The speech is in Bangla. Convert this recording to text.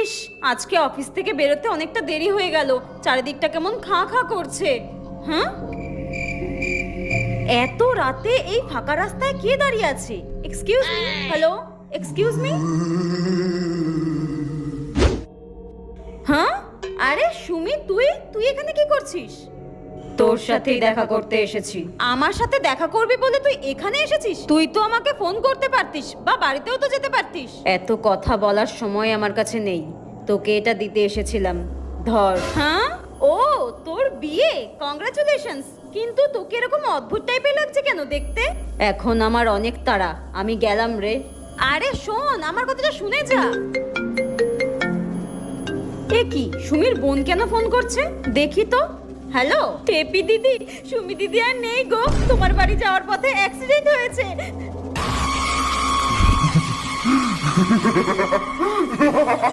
ইস, আজকে অফিস থেকে বেরোতে অনেকটা দেরি হয়ে গেল। চারিদিকটা কেমন খাঁ খাঁ করছে। হ্যাঁ, এত রাতে এই ফাঁকা রাস্তায় কে দাঁড়িয়ে আছে? Excuse me, hello, excuse me. হ্যাঁ, আরে সুমি, তুই তুই এখানে কি করছিস? তোর সাথেই দেখা করতে এসেছি। আমার সাথে দেখা করবি বলে তুই এখানে এসেছিস? তুই তো আমাকে ফোন করতে পারতিস, বা বাড়িতেও তো যেতে পারতিস। এত কথা বলার সময় আমার কাছে নেই, তোকে এটা দিতে এসেছিলাম, ধর। হ্যাঁ, ও তোর বিয়ে, কংগ্রাচুলেশনস। কিন্তু তোকে এরকম অদ্ভুত টাইপের লাগছে কেন দেখতে? এখন আমার অনেক তাড়া, আমি গেলাম রে। আরে শোন, আমার কথাটা শুনে যা। এ কি, সুমির বোন কেন ফোন করছে? দেখি তো। হ্যালো টেপি দিদি, সুমি দিদি আর নেই গো, তোমার বাড়ি যাওয়ার পথে অ্যাক্সিডেন্ট হয়েছে।